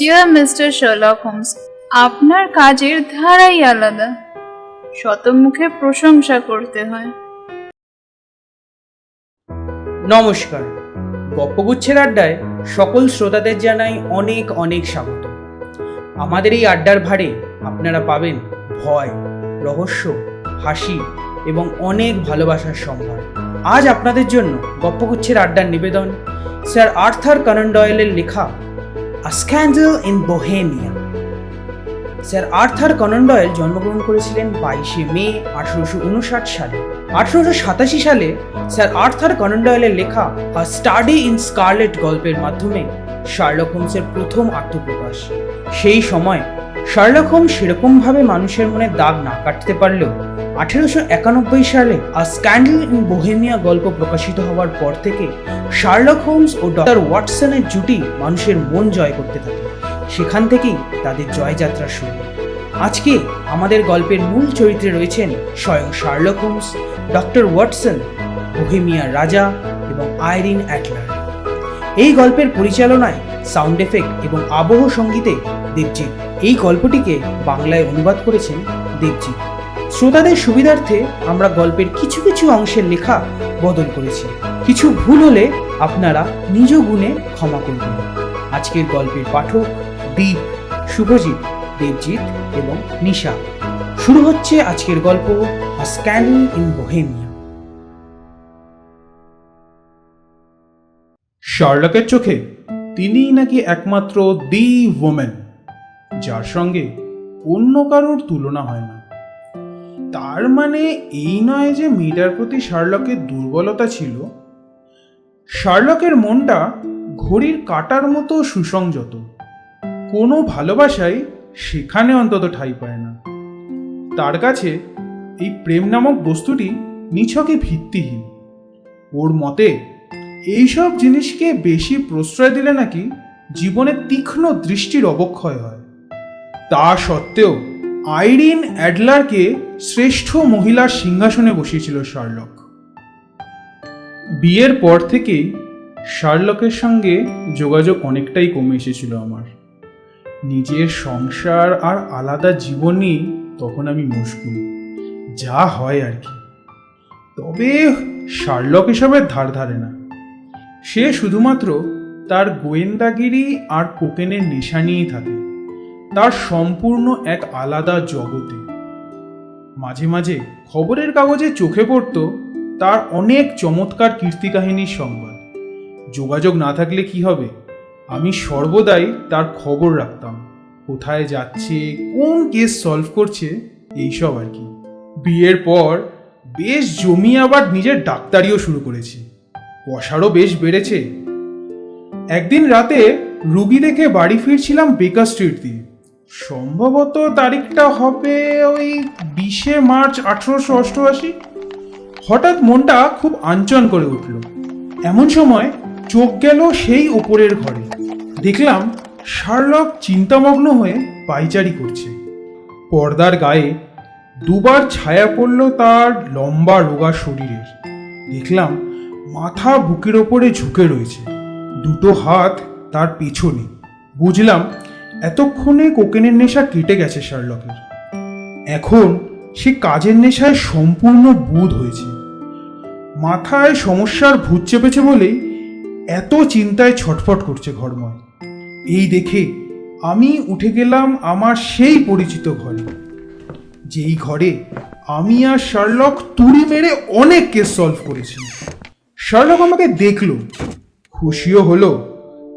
Dear mister Sherlock Holmes, আপনার কাজের ধারাই আলাদা, শতমুখে প্রশংসা করতে হয়। নমস্কার, গপ্পগুচ্ছের আড্ডায় সকল শ্রোতাদের জানাই অনেক অনেক স্বাগত। আমাদের এই আড্ডার ভারে আপনারা পাবেন ভয়, রহস্য, হাসি এবং অনেক ভালোবাসার সম্ভার। আজ আপনাদের জন্য গপ্পগুচ্ছের আড্ডার নিবেদন স্যার আর্থার কনান ডয়েলের লেখা a scandal in Bohemia. Sir Arthur Conan Doyle জন্মগ্রহণ করেছিলেন 22শে মে 1859 সালে। 1887 সালে স্যার আর্থার কনান ডয়েলের লেখা আ স্টাডি ইন স্কারলেট গল্পের মাধ্যমে শার্লক হোমসের প্রথম আত্মপ্রকাশ। সেই সময় শার্লক হোমস সেরকমভাবে মানুষের মনে দাগ না কাটতে পারলেও 1891 সালে আ স্ক্যান্ডেল ইন বোহেমিয়া গল্প প্রকাশিত হওয়ার পর থেকে শার্লক হোমস ও ডক্টর ওয়াটসনের জুটি মানুষের মন জয় করতে থাকে। সেখান থেকেই তাদের জয়যাত্রা শুরু। আজকে আমাদের গল্পের মূল চরিত্রে রয়েছেন স্বয়ং শার্লক হোমস, ডক্টর ওয়াটসন, বোহেমিয়ার রাজা এবং আইরিন অ্যাডলার। এই গল্পের পরিচালনায়, সাউন্ড এফেক্ট এবং আবহ সঙ্গীতে দেবজিৎ। এই গল্পটিকে বাংলায় অনুবাদ করেছেন দেবজিৎ। শ্রোতাদের সুবিধার্থে আমরা গল্পের কিছু কিছু অংশের লেখা বদল করেছি। কিছু ভুল হলে আপনারা নিজ গুণে ক্ষমা করবেন। আজকের গল্পের পাঠক দীপ, শুভজিৎ, দেবজিৎ এবং নিশা। শুরু হচ্ছে আজকের গল্প আ স্ক্যান্ডেল ইন বোহেমিয়া। শার্লকের চোখে তিনিই নাকি একমাত্র দি ওম্যান, যার সঙ্গে অন্য কারোর তুলনা হয় না। তার মানে এই নয় যে মেয়েটার প্রতি শার্লকের দুর্বলতা ছিল। শার্লকের মনটা ঘড়ির কাঁটার মতো সুসংযত। কোনো ভালোবাসাই সেখানে অন্তত ঠাঁই পায় না। তার কাছে এই প্রেম নামক বস্তুটি নিছকই ভিত্তিহীন। ওর মতে এইসব জিনিসকে বেশি প্রশ্রয় দিলে নাকি জীবনে তীক্ষ্ণ দৃষ্টির অবক্ষয় হয়। তা সত্ত্বেও আইরিন অ্যাডলারকে শ্রেষ্ঠ মহিলার সিংহাসনে বসিয়েছিল শার্লক। বিয়ের পর থেকেই শার্লকের সঙ্গে যোগাযোগ অনেকটাই কমে এসেছিল আমার। নিজের সংসার আর আলাদা জীবন নিয়ে তখন আমি মশগুল, যা হয় আর কি। তবে শার্লক এসবের ধার ধারে না। সে শুধুমাত্র তার গোয়েন্দাগিরি আর কোকেনের নেশা নিয়েই থাকে, তার সম্পূর্ণ এক আলাদা জগতে। মাঝে মাঝে খবরের কাগজে চোখে পড়ত তার অনেক চমৎকার কীর্তিকাহিনীর সংবাদ। যোগাযোগ না থাকলে কি হবে, আমি সর্বদাই তার খবর রাখতাম। কোথায় যাচ্ছে, কোন কেস সলভ করছে, এইসব আর কি। বিয়ের পর বেশ জমি আবার নিজের ডাক্তারিও শুরু করেছি। পয়সারও বেশ বেড়েছে। একদিন রাতে রুগী দেখে বাড়ি ফিরছিলাম বেকার স্ট্রিট দিয়ে। সম্ভবত তারিখটা হবে ওই 20শে মার্চ 1888। হঠাৎ মনটা খুব আনচন করে উঠল। এমন সময় চোখ গেল সেই ওপরের ঘরে। দেখলাম শার্লক চিন্তামগ্ন হয়ে পায়চারি করছে। পর্দার গায়ে দুবার ছায়া পড়ল তার লম্বা রোগা শরীরের। দেখলাম মাথা বুকের ওপরে ঝুঁকে রয়েছে, দুটো হাত তার পেছনে। বুঝলাম এতক্ষণে কোকেনের নেশা কেটে গেছে শার্লকের। এখন সে কাজের নেশায় সম্পূর্ণ বুঁদ হয়েছে। মাথায় সমস্যার ভূত চেপেছে বলেই এত চিন্তায় ছটফট করছে ঘরময়। এই দেখে আমি উঠে গেলাম আমার সেই পরিচিত ঘরে, যেই ঘরে আমি আর শার্লক তুড়ি মেরে অনেক কেস সলভ করেছি। শার্লক আমাকে দেখল, খুশিও হলো,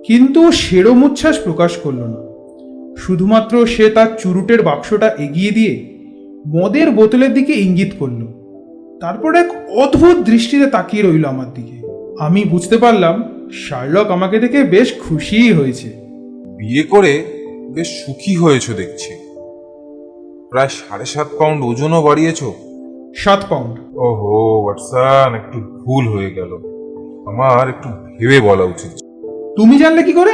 কিন্তু সেরম উচ্ছ্বাস প্রকাশ করলো না। শুধুমাত্র সে তার চুরুটের বাক্সটা এগিয়ে দিয়ে মদের বোতলের দিকে ইঙ্গিত করলো। তারপর এক অদ্ভুত দৃষ্টিতে তাকিয়ে রইল আমার দিকে। আমি বুঝতে পারলাম শার্লক আমাকে দেখে বেশ খুশিই হয়েছে। বিয়ে করে বেশ সুখী হয়েছ দেখছি। প্রায় 7.5 পাউন্ড ওজনও বাড়িয়েছো। 7 পাউন্ড। ওহো ওয়াটসন, একটু ভুল হয়ে গেল। আমার একটু ভেবে বলা উচিত। তুমি জানলে কি করে?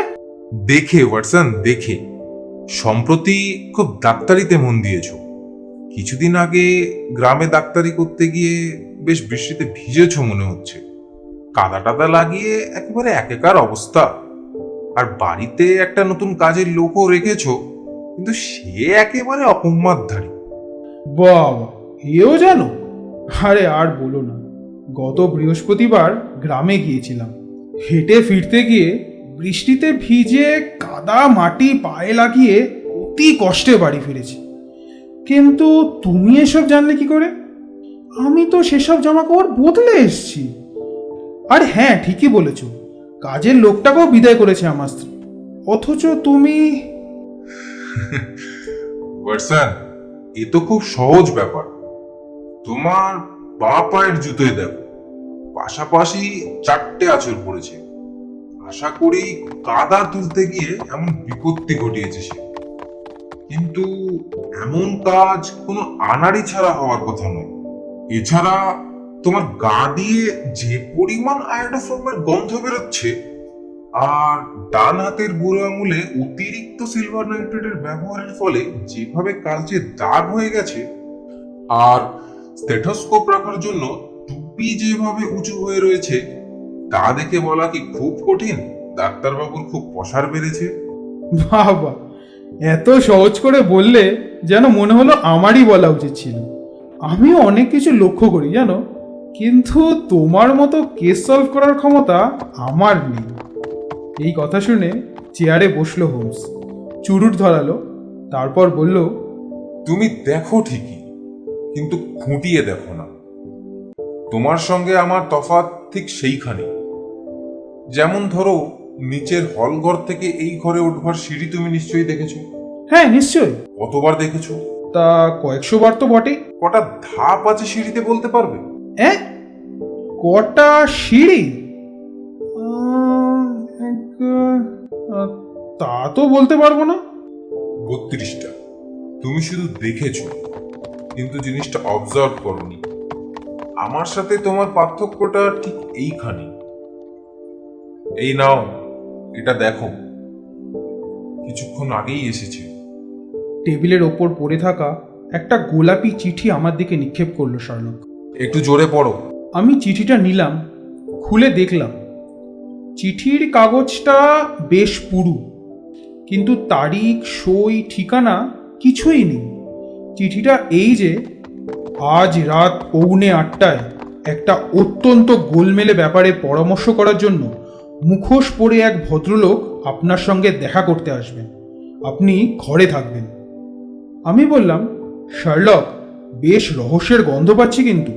দেখে ওয়াটসন, দেখে। সম্প্রতি খুব ডাক্তারিতে মন দিয়েছো। কিছুদিন আগে গ্রামে ডাক্তারি করতে গিয়ে বেশ বৃষ্টিতে ভিজেছো মনে হচ্ছে। কাদা টাদা লাগিয়ে একেবারে একাকার অবস্থা। আর বাড়িতে একটা নতুন কাজের লোকও রেখেছো, কিন্তু সে একেবারে অপমানধারী। বাবা, এও জানো? আরে আর বলো না, গত বৃহস্পতিবার গ্রামে গিয়েছিলাম। হেঁটে ফিরতে গিয়ে বৃষ্টিতে ভিজে কাদা মাটি পায়ে লাগিয়ে অতি কষ্টে বাড়ি ফিরেছি। কিন্তু তুমি এসব জানলে কি করে? আমি তো সেসব জামা কাপড় বদলে এসছি। আর হ্যাঁ, ঠিকই বলেছ, কাজের লোকটাকেও বিদায় করেছে আমার স্ত্রী। অথচ তুমি... ওয়াটসন, এ তো খুব সহজ ব্যাপার। তোমার বা পায়ের জুতোয় দেখো, পাশাপাশি 4টে আঁচড় পড়েছে। আশা করি কাদা তুলতে গিয়ে এমন বিপত্তি ঘটিয়েছে সে। কিন্তু এমন কাজ কোনো আনাড়ি ছাড়া হওয়ার কথা নয়। এছাড়া তোমার গা দিয়ে যে পরিমাণ আয়োডোফর্মের গন্ধ বেরোচ্ছে, আর ডান হাতের বুড়ো আঙুলে অতিরিক্ত সিলভার নাইট্রেটের ব্যবহারের ফলে যেভাবে কালচে দাগ হয়ে গেছে, আর স্টেথোস্কোপ রাখার জন্য টুপি যেভাবে উঁচু হয়ে রয়েছে, তা দেখে বলা কি খুব কঠিন ডাক্তারবাবুর খুব পসার বেড়েছে। বাবা, এত সহজ করে বললে যেন মনে হলো আমারই বলা উচিত ছিল। আমিও অনেক কিছু লক্ষ্য করি জানো, কিন্তু তোমার মতো কেস সলভ করার ক্ষমতা আমার নেই। এই কথা শুনে চেয়ারে বসলো হোমস, চুরুট ধরালো, তারপর বলল, তুমি দেখো ঠিকই, কিন্তু খুঁটিয়ে দেখো না। তোমার সঙ্গে আমার তফাৎ ঠিক সেইখানে। যেমন ধরো, নিচের হলঘর থেকে এই ঘরে উঠবার সিঁড়ি তুমি নিশ্চয়ই দেখেছো। হ্যাঁ নিশ্চয়ই। কতবার দেখেছো? তা কয়েকশো বার তো বটেই। কটা ধাপ আছে সিঁড়িতে বলতে পারবে? কটা সিঁড়ি? তা তো বলতে পারবো না। 32টা। তুমি শুধু দেখেছো, কিন্তু জিনিসটা অবজার্ভ করনি। আমার সাথে তোমার পার্থক্যটা ঠিক এইখানে। এই নাও, এটা দেখো, কিছুক্ষণ আগেই এসেছে। টেবিলের ওপর পড়ে থাকা একটা গোলাপি চিঠি আমার দিকে নিক্ষেপ করলো শার্লক। একটু জোরে পড়ো। আমি চিঠিটা নিলাম, খুলে দেখলাম চিঠির কাগজটা বেশ পুরু, কিন্তু তারিখ, সই, ঠিকানা কিছুই নেই। চিঠিটা এই যে, আজ রাত 8:45 একটা অত্যন্ত গোলমেলে ব্যাপারে পরামর্শ করার জন্য মুখোশ পরে এক ভদ্রলোক আপনার সঙ্গে দেখা করতে আসবেন। আপনি ঘরে থাকবেন। আমি বললাম, শার্লক, বেশ রহস্যের গন্ধ পাচ্ছি, কিন্তু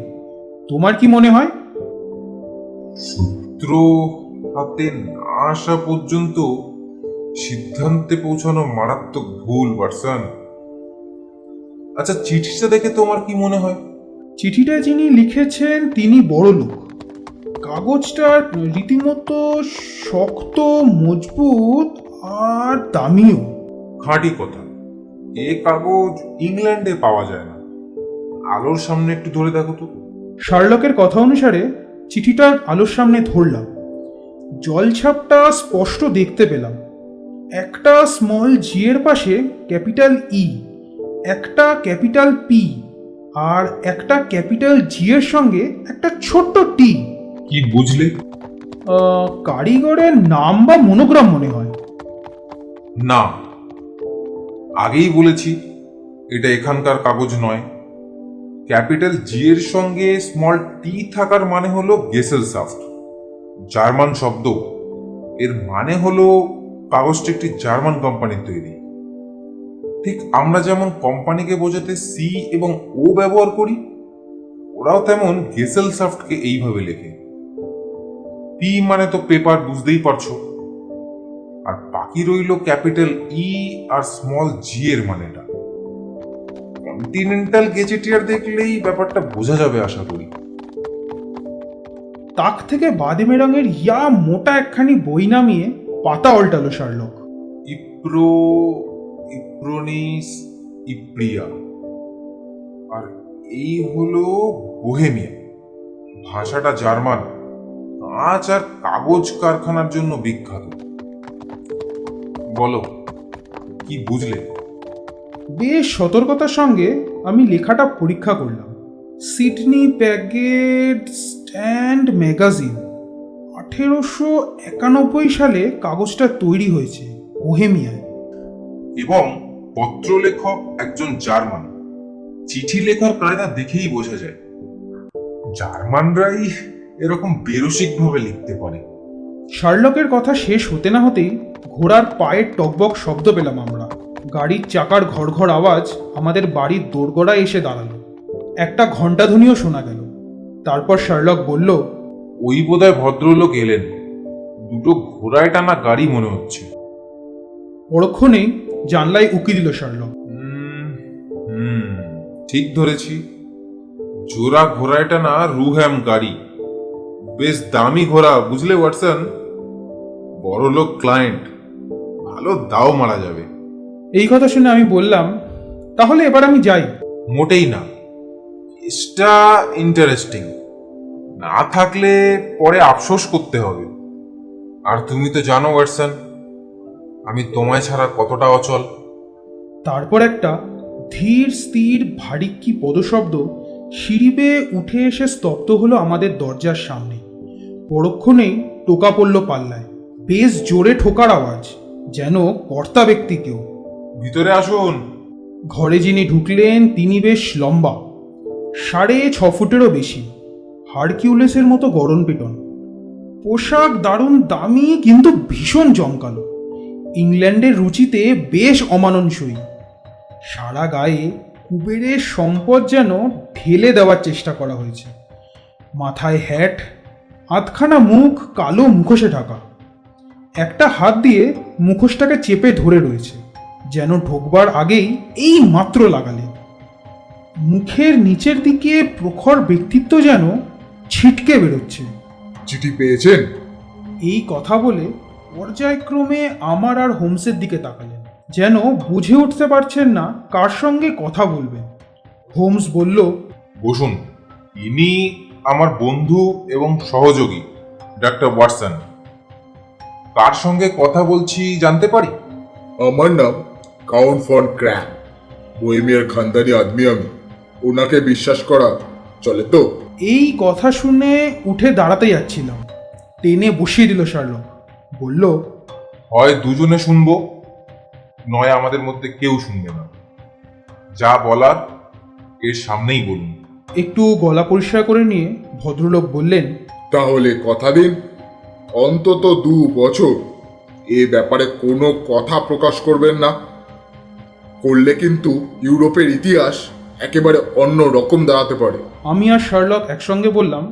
তোমার কি মনে হয়? সূত্র হাতে না আসা পর্যন্ত সিদ্ধান্তে পৌঁছানো মারাত্মক ভুল, ওয়াটসন। আচ্ছা, চিঠিটা দেখে তোমার কি মনে হয়? চিঠিটা যিনি লিখেছেন তিনি বড় লোক। কাগজটা রীতিমতো শক্ত, মজবুত আর দামিও। খাঁটি কথা। এ কাগজ ইংল্যান্ডে পাওয়া যায় না। আলোর সামনে একটু ধরে দেখো তো। শার্লকের কথা অনুসারে চিঠিটা আলোর সামনে ধরলাম। জলছাপটা স্পষ্ট দেখতে পেলাম। একটা স্মল জি এর পাশে ক্যাপিটাল ই, একটা ক্যাপিটাল পি, আর একটা ক্যাপিটাল জি এর সঙ্গে একটা ছোট্ট টি। কি বুঝলে? কারিগরের নাম বা মনোগ্রাম মনে হয়। না, আগেই বলেছি এটা এখানকার কাগজ নয়। ক্যাপিটাল জি এর সঙ্গে স্মল টি থাকার মানে হলো গেসেলসাফট, জার্মান শব্দ। এর মানে হলো কাগজটি একটি জার্মান কোম্পানির তৈরি। ঠিক আমরা যেমন কোম্পানিকে বোঝাতে সি এবং ও ব্যবহার করি, ওরাও তেমন গেসেলসাফটকে এইভাবে লেখে। পি মানে তো পেপার, বুঝতেই পারছো। আর বাকি রইল ক্যাপিটাল ই আর স্মল জি এর মানেটা। কন্টিনেন্টাল গেজেটিয়ার দেখলেই ব্যাপারটা বোঝা যাবে আশা করি। তাক থেকে বাদামি রঙের ইয়া মোটা একখানি বই নামিয়ে পাতা উল্টালো শার্লক। ইপ্রোনিস, ইপ্রিয়া, আর এই হলো বোহেমিয়া। ভাষাটা জার্মান, কাঁচ আর কাগজ কারখানার জন্য বিখ্যাত। বলো, কি বুঝলে? বেশ সতর্কতার সঙ্গে আমি লেখাটা পরীক্ষা করলাম। সিডনি প্যাগেট স্ট্যান্ড ম্যাগাজিন, 1891 সালে কাগজটা তৈরি হয়েছে বোহেমিয়ায়। এবং পত্রলেখক একজন জার্মান। চিঠি লেখার কায়দা দেখেই বোঝা যায় জার্মানরাই এরকম বেরসিক ভাবে লিখতে পারে। শার্লকের কথা শেষ হতে না হতেই ঘোড়ার পায়ের টকবক শব্দ পেলাম আমরা। গাড়ির চাকার ঘড়ঘড় আওয়াজ আমাদের বাড়ির দোরগোড়ায় এসে দাঁড়ালো। একটা ঘণ্টাধ্বনিও শোনা গেল। তারপর শার্লক বলল, ওই বোধহয় ভদ্রলোক এলেন। দুটো ঘোড়ায় টানা গাড়ি মনে হচ্ছে। পরক্ষণেই জানলায় উকি দিল শার্লক। ঠিক ধরেছি, জোড়া ঘোড়ায় টানা রুহ্যাম গাড়ি। বেশ দামি ঘোড়া, বুঝলে ওয়াটসন? বড় লোক ক্লায়েন্ট, ভালো দাও মারা যাবে। এই কথা শুনে আমি বললাম, তাহলে এবার আমি যাই। মোটেই না, কেসটা ইন্টারেস্টিং। না থাকলে পরে আফসোস করতে হবে। আর তুমি তো জানো ওয়াটসন, আমি তোমায় ছাড়া কতটা অচল। তারপর একটা ধীর স্থির ভারিক্কি পদশব্দ সিঁড়ি বেয়ে উঠে এসে স্তব্ধ হলো আমাদের দরজার সামনে। পরক্ষণেই টোকা পড়ল পাল্লায়। বেশ জোরে ঠোকার আওয়াজ, যেন কর্তা ব্যক্তি কেউ। ভিতরে আসুন। ঘরে যিনি ঢুকলেন তিনি বেশ লম্বা, 6.5 ফুটেরও বেশি, হারকিউলিসের মতো গড়ন পিটন। পোশাক দারুণ দামি, কিন্তু ভীষণ জমকালো। ইংল্যান্ডের রুচিতে বেশ অমাননসই। সারা গায়ে কুবেরের সম্পদ যেন ঢেলে দেওয়ার চেষ্টা করা হয়েছে। মাথায় হ্যাট, আধখানা মুখ কালো মুখোশে ঢাকা। একটা হাত দিয়ে মুখোশটাকে চেপে ধরে রয়েছে, যেন ঢোকবার আগেই এই মাত্র লাগালে। মুখের নিচের দিকে প্রখর ব্যক্তিত্ব যেন ছিটকে বেরোচ্ছে। চিঠি পেয়েছেন? এই কথা বলে পর্যায়ক্রমে আমার আর হোমসের দিকে তাকালেন, যেন বুঝে উঠতে পারছেন না কার সঙ্গে কথা বলবেন। হোমস বলল, বসুন। ইনি আমার বন্ধু এবং সহযোগী ডাক্তার ওয়াটসন। কার সঙ্গে কথা বলছি জানতে পারি? আমার নাম কাউন্ট ফন ক্র্যাম। বোহেমিয়ার খানদানি আদমি আমি। ওনাকে বিশ্বাস করা চলে তো? এই কথা শুনে উঠে দাঁড়াতে যাচ্ছিলাম, টেনে বসিয়ে দিল শার্লক। বলল, হয় দুজনে শুনবো, নয় আমাদের মধ্যে কেউ শুনবে না। যা বলার এর সামনেই বলুন। একটু গলা পরিষ্কার করে নিয়ে ভদ্রলোক বললেন, তাহলে কথা দিন, অন্তত 2 বছর এ ব্যাপারে কোনো কথা প্রকাশ করবেন না। করলে কিন্তু ইউরোপের ইতিহাস একেবারে অন্য রকম দাঁড়াতে পারে। আমি আর শার্লক একসঙ্গে বললাম,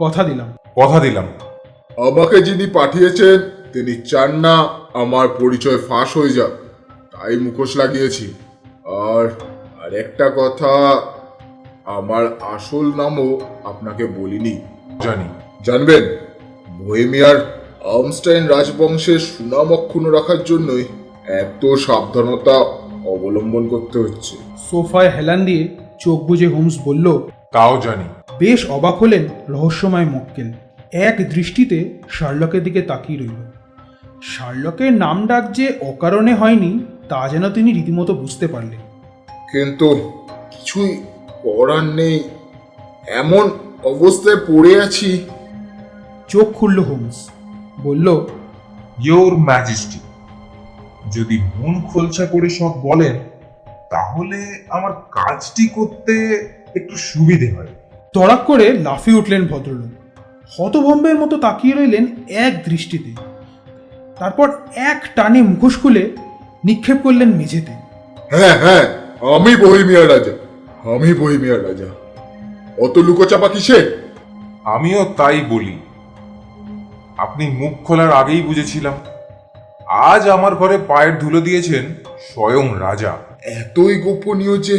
কথা দিলাম। কথা দিলাম। আমাকে যিনি পাঠিয়েছেন তিনি চান না আমার পরিচয় ফাঁস হয়ে যাক, তাই মুখোশ লাগিয়েছি। আর আরেকটা কথা, আমার আসল নামও আপনাকে বলিনি। জানি। জানবেন, বোহেমিয়ার আমস্টাইন রাজবংশের সুনাম অক্ষুণ্ণ রাখার জন্যই এত সাবধানতা অবলম্বন করতে হচ্ছে। সোফায় হেলান দিয়ে চোখ বুজে হোমস বলল, তাও জানি। বেশ অবাক হলেন রহস্যময় মক্কেল। এক দৃষ্টিতে শার্লকের দিকে তাকিয়ে রইল। শার্লকের নাম ডাক যে অকারণে হয়নি তা যেন তিনি রীতিমতো বুঝতে পারলেন। কিন্তু কিছুই করার নেই, এমন অবস্থায় পড়ে আছি। চোখ খুলল হোমস, বলল, ইয়োর ম্যাজেস্টি, যদি মন খোলসা করে সব বলেন তাহলে আমার কাজটি করতে একটু সুবিধে হয়। তড়াক করে লাফিয়ে উঠলেন ভদ্রলোক। হতভম্বের মতো তাকিয়ে রইলেন এক দৃষ্টিতে। তারপর এক টানে মুখোশ খুলে নিক্ষেপ করলেন মেঝেতে। হ্যাঁ হ্যাঁ, আমি বোহেমিয়ার রাজা, আমি বোহেমিয়ার রাজা। অত লুকোচাপা কিসে? আমিও তাই বলি। আপনি মুখ খোলার আগেই বুঝেছিলাম। আজ আমার ঘরে পায়ের ধুলো দিয়েছেন স্বয়ং রাজা। এতই গোপনীয় যে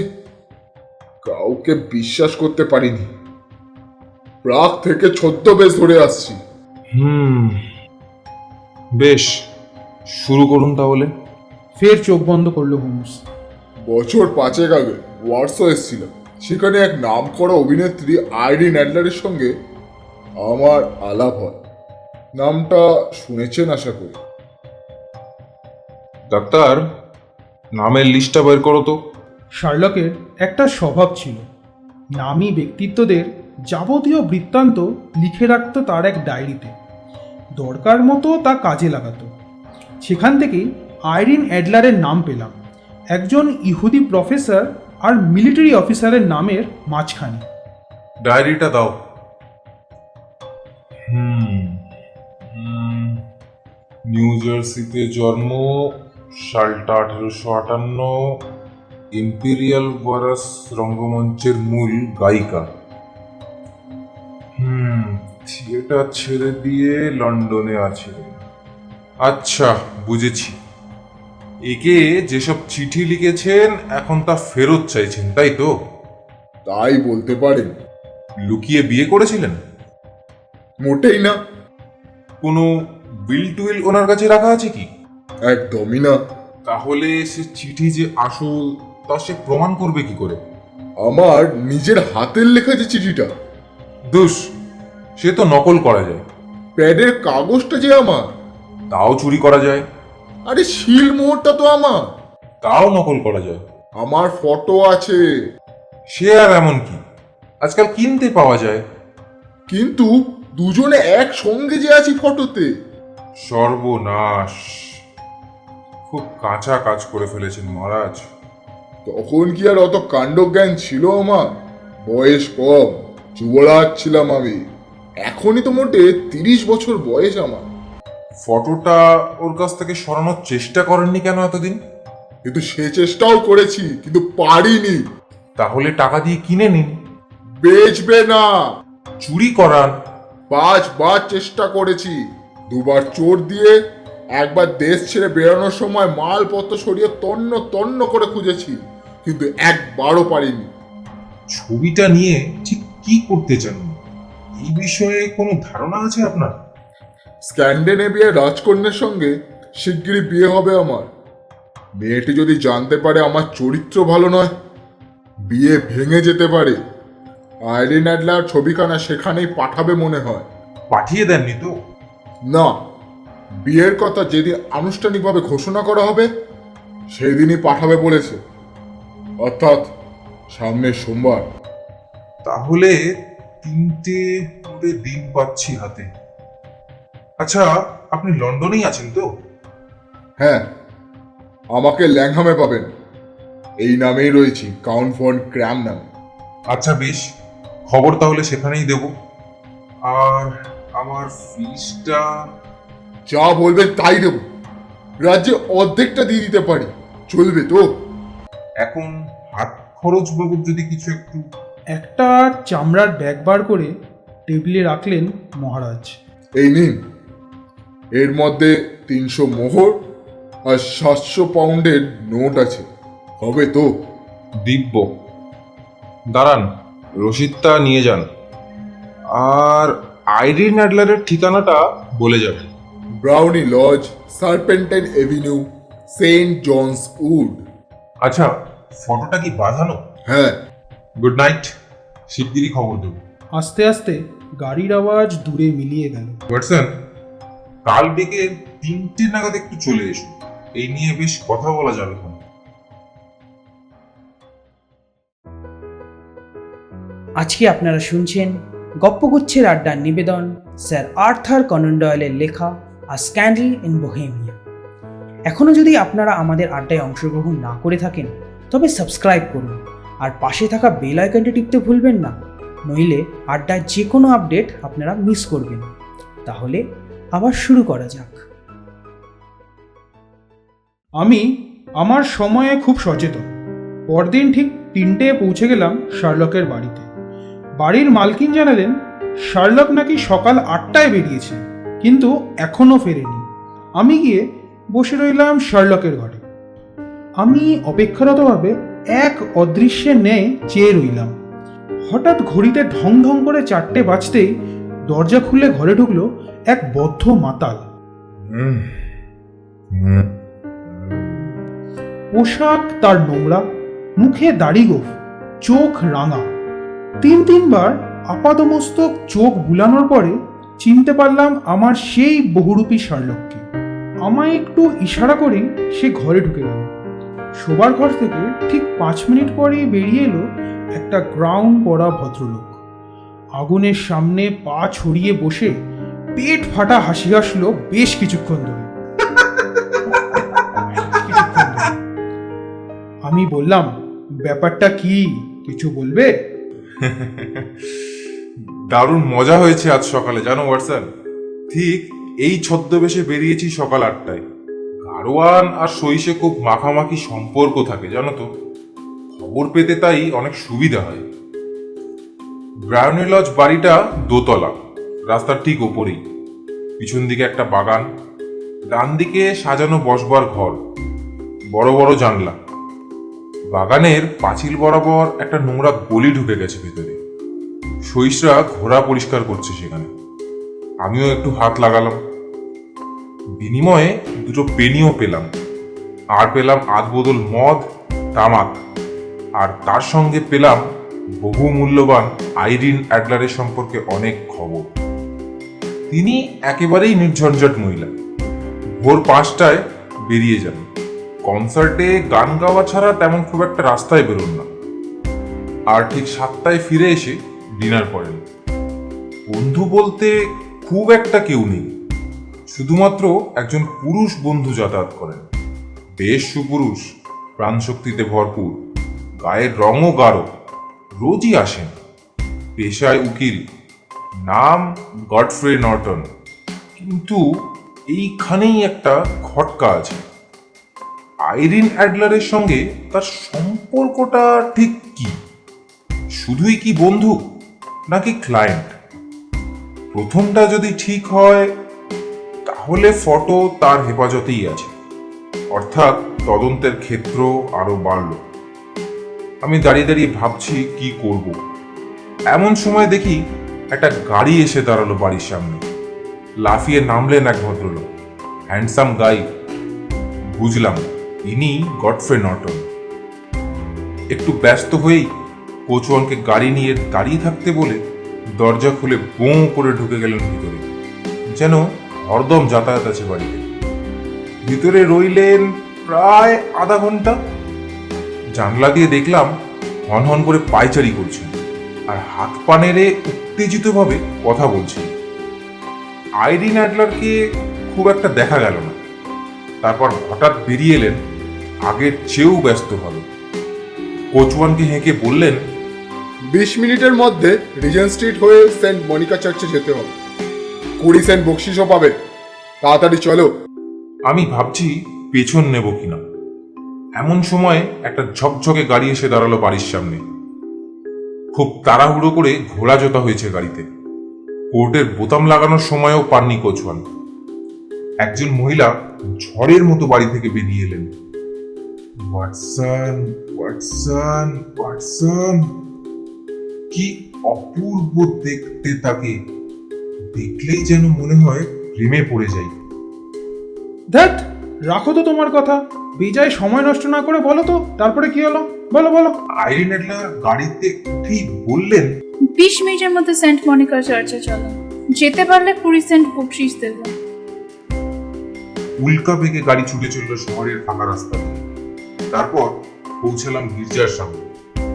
কাউকে বিশ্বাস করতে পারিনি। প্রাগ থেকে ছদ্মবেশ ধরে আসছি। বেশ, শুরু করুন তাহলে। ফের চোখ বন্ধ করলো হোমস। বছর 5 আগে ওয়ার্সো এসেছিলাম। সেখানে এক নামকরা অভিনেত্রী আইরিন অ্যাডলারের সঙ্গে আমার আলাপ হয়। নামটা শুনেছেন আশা করি। ডাক্তার, নামের লিস্টটা বের করো তো। শার্লকের একটা স্বভাব ছিল, নামী ব্যক্তিত্বদের যাবতীয় বৃত্তান্ত লিখে রাখত তার এক ডায়েরিতে। দরকার মতো তা কাজে লাগাতো। সেখান থেকেই আইরিন অ্যাডলারের নাম পেলাম, একজন ইহুদি প্রফেসর আর মিলিটারি অফিসারের নামের মাঝখানে। ডায়েরিটা দাও। নিউ জার্সিতে জন্ম, সালটা 1858, ইম্পেরিয়াল ওয়ারাস রঙ্গমঞ্চের মূল গায়িকা। থিয়েটার ছেড়ে দিয়ে লন্ডনে আছে। আচ্ছা, বুঝেছি। একে যেসব চিঠি লিখেছেন এখন তা ফেরত চাইছেন, তাই তো? তাই বলতে পারেন। লুকিয়ে বিয়ে করেছিলেন? মোটেই না। কোনো বিল টুইল ওনার কাছে রাখা আছে কি? একদমই না। তাহলে সে চিঠি যে আসল তা সে প্রমাণ করবে কি করে? আমার নিজের হাতের লেখা যে চিঠিটা। দুষ, সে তো নকল করা যায়। প্যাডের কাগজটা যে আমার। তাও চুরি করা যায়। আরে শিল মোহরটা তো আমার। তাও নকল করা যায়। আমার ফটো আছে। সে আর এমন কি, আজকাল কিনতে পাওয়া যায়। কিন্তু দুজনে একসঙ্গে যে আছি ফটোতে। সর্বনাশ, খুব কাঁচা কাজ করে ফেলেছেন মহারাজ। তখন কি আর অত কাণ্ডজ্ঞান ছিল আমার? বয়স কম, যুবরাজ ছিলাম আমি। এখনই তো মোটে 30 বছর বয়স আমার। ফটোটা ওর কাছ থেকে সরানোর চেষ্টা করেননি কেন এতদিন? কিন্তু সে চেষ্টাও করেছি, কিন্তু পারিনি। তাহলে টাকা দিয়ে কিনে নিন। বেচবে না। চুরি করান। 5 বার চেষ্টা করেছি। 2 বার চোর দিয়ে, একবার দেশ ছেড়ে বেরোনোর সময় মালপত্র সরিয়ে তন্ন তন্ন করে খুঁজেছি, কিন্তু একবারও পারিনি। ছবিটা নিয়ে ঠিক কি করতে চান এই বিষয়ে কোনো ধারণা আছে আপনার? স্ক্যান্ডিনেভিয়ার রাজকন্যার সঙ্গে শিগগিরই বিয়ে হবে আমার। মেয়েটি যদি জানতে পারে আমার চরিত্র ভালো নয়, বিয়ে ভেঙে যেতে পারে। আইরিন অ্যাডলার ছবিখানা সেখানেই পাঠাবে মনে হয়। পাঠিয়ে দেননি তো? না, বিয়ের কথা যেদিন আনুষ্ঠানিকভাবে ঘোষণা করা হবে সেদিনই পাঠাবে বলেছে, অর্থাৎ সামনের সোমবার। তাহলে 3টে করে দিন পাচ্ছি হাতে। আচ্ছা, আপনি লন্ডনেই আছেন তো? হ্যাঁ, আমাকে ল্যাংহামে পাবেন। এই নামেই রয়েছি, কাউন্ট ফন ক্র্যাম নামে। আচ্ছা বেশ, খবর তাহলে সেখানেই দেব। আর আমার ফিসটা? যা বলবেন তাই দেব। রাজ্যে অর্ধেকটা দিয়ে দিতে পারি, চলবে তো? এখন হাত খরচ বাবদ যদি কিছু একটু। একটা চামড়ার ব্যাগ বার করে টেবিলে রাখলেন মহারাজ। এই নিন, এর মধ্যে 300 মোহর আর 700 পাউন্ডের নোট আছে। হবে তো? দিব্য। দাঁড়ান, রসিদটা নিয়ে যান। আর আইরিন অ্যাডলারের ঠিকানাটা বলে যাবেন। Brownie Lodge, Serpentine Avenue, Saint John's Wood. আচ্ছা, ফটোটা কি বাঁধানো? হ্যাঁ। গুড নাইট, শিগগিরই খবর দেব। আস্তে আস্তে গাড়ির আওয়াজ দূরে মিলিয়ে গেল। ওয়াটসন, কাল বিকেল 3টে নাগাদ একটু চলে এসো, এই নিয়ে বেশ কথা বলা যাবে। আজকে আপনারা শুনছেন গপ্পগুচ্ছের আড্ডার নিবেদন স্যার আর্থার কনন ডয়েলের লেখা আ স্ক্যান্ডেল ইন বোহেমিয়া। এখনও যদি আপনারা আমাদের আড্ডায় অংশগ্রহণ না করে থাকেন তবে সাবস্ক্রাইব করুন আর পাশে থাকা বেল আইকনটি টিপতে ভুলবেন না, নইলে আড্ডার যে কোনো আপডেট আপনারা মিস করবেন। তাহলে আবার শুরু করা যাক। আমি আমার সময়ে খুব সচেতন। পরদিন ঠিক 3টে পৌঁছে গেলাম শার্লকের বাড়িতে। বাড়ির মালকিন জানালেন শার্লক নাকি সকাল 8টায় বেরিয়েছে, কিন্তু এখনও ফেরেনি। আমি গিয়ে বসে রইলাম শার্লকের ঘরে। আমি অপেক্ষারতভাবে এক অদৃশ্যের ন্যায় চেয়ে রইলাম। হঠাৎ ঘড়িতে ঢং ঢং করে 4টে বাজতেই দরজা খুলে ঘরে ঢুকলো এক বদ্ধ মাতাল। পোশাক তার নোংরা, মুখে দাড়ি গোঁফ, চোখ রাঙা। 3-3বার আপাদমস্তক চোখ বুলানোর পরে চিনতে পারলাম আমার সেই বহুরূপী শার্লককে। আমায় একটু ইশারা করেই সে ঘরে ঢুকে গেল। শোবার ঘর থেকে ঠিক 5 মিনিট পরেই বেরিয়ে এলো একটা গ্রাউন পরা ভদ্রলোক। আগুনের সামনে পা ছড়িয়ে বসে পেট ফাটা হাসি আসলো বেশ কিছুক্ষণ ধরে। আমি বললাম, ব্যাপারটা কি, কিছু বলবে? দারুণ মজা হয়েছে আজ সকালে, জানো ওয়াটসন। ঠিক এই ছদ্মবেশে বেরিয়েছি সকাল 8টায়। গাড়োয়ান আর সইসে খুব মাখামাখি সম্পর্ক থাকে, জানো তো। খবর পেতে তাই অনেক সুবিধা হয়। ব্রাউনি লজ বাড়িটা দোতলা, রাস্তার ঠিক ওপরেই। পিছন দিকে একটা বাগান, ডান দিকে সাজানো বসবার ঘর, বড় বড় জানলা। বাগানের পাঁচিল বরাবর একটা নোংরা গলি ঢুকে গেছে ভেতরে। সইসরা ঘোড়া পরিষ্কার করছে সেখানে। আমিও একটু হাত লাগালাম। বিনিময়ে দুটো পেনিও পেলাম, আর পেলাম আধ বোতল মদ, তামাক, আর তার সঙ্গে পেলাম বহু মূল্যবান আইরিন অ্যাডলারের সম্পর্কে অনেক খবর। তিনি একেবারেই নির্ঝঞ্ঝাট মহিলা। ভোর 5টায় বেরিয়ে যান। কনসার্টে গান গাওয়া ছাড়া তেমন খুব একটা রাস্তায় বেরোন না। আর ঠিক 7টায় ফিরে এসে ডিনার করেন। বন্ধু বলতে খুব একটা কেউ নেই, শুধুমাত্র একজন পুরুষ বন্ধু যাতায়াত করেন। বেশ সুপুরুষ, প্রাণশক্তিতে ভরপুর, গায়ের রঙও গাঢ়, রোজই আসেন। পেশায় উকিল, নাম গডফ্রে নর্টন। কিন্তু এইখানেই একটা খটকা আছে। আইরিন অ্যাডলারের সঙ্গে তার সম্পর্কটা ঠিক কি? শুধুই কি বন্ধু, নাকি ক্লায়েন্ট? প্রথমটা যদি ঠিক হয় তাহলে ফটো তার হেফাজতেই আছে, অর্থাৎ তদন্তের ক্ষেত্র আরো বাড়ল। আমি দাঁড়িয়ে দাঁড়িয়ে ভাবছি কি করব। এমন সময় দেখি একটা গাড়ি এসে দাঁড়ালো বাড়ির সামনে। লাফিয়ে নামলেন এক ভদ্রলোক, হ্যান্ডসাম গাই। বুঝলাম ইনি গডফ্রে নর্টন। একটু ব্যস্ত হয়েই কোচওয়ানকে গাড়ি নিয়ে দাঁড়িয়ে থাকতে বলে দরজা খুলে বোঁ করে ঢুকে গেলেন ভিতরে, যেন হরদম যাতায়াত আছে বাড়িতে। ভিতরে রইলেন প্রায় আধা ঘন্টা। জানলা দিয়ে দেখলাম হন করে পায়চারি করছেন আর হাত পা নেড়ে উত্তেজিতভাবে কথা বলছেন। আইরিন অ্যাডলারকে খুব একটা দেখা গেল না। তারপর হঠাৎ বেরিয়ে এলেন আগের চেয়েও ব্যস্ত ভাবে। কোচওয়ানকে হেঁকে বললেন, 20 মিনিটের মধ্যে রিজেন্ট স্ট্রিট হয়ে সেন্ট মনিকা চার্চে যেতে হবে। 20 সেন্ট বকশিসও পাবে। তাড়াতাড়ি চলো। আমি ভাবছি পেছন নেব কিনা। এমন সময় একটা ঝকঝকে গাড়ি এসে দাঁড়ালো বাড়ির সামনে। খুব তাড়াহুড়ো করে ঘোড়া জোতা হয়েছে গাড়িতে। কোর্টের বোতাম লাগানোর সময়ও পাননি কোচওয়ান। একজন মহিলা ঝড়ের মতো বাড়ি থেকে বেরিয়ে এলেন। ওয়াটসন, ওয়াটসন, ওয়াটসন, কি অপূর্ব দেখতে তাকে। দেখলেই যেন মনে হয় প্রেমে পড়ে যাই। ধ্যাত, রাখো তো তোমার কথা, বেজায় সময় নষ্ট না করে বলো তো তারপরে কি হলো, বলো বলো। আইরিন অ্যাডলার গাড়িতে উঠেই বললেন, 20 মিনিটের মধ্যে সেন্ট মনিকা চার্চে চলো। যেতে পারলে 20 সেন্ট বকশিস দেবো। উল্কা বেগে গাড়ি ছুটে চলল শহরের ফাঁকা রাস্তা দিয়ে। তারপর পৌঁছালাম গির্জার সামনে।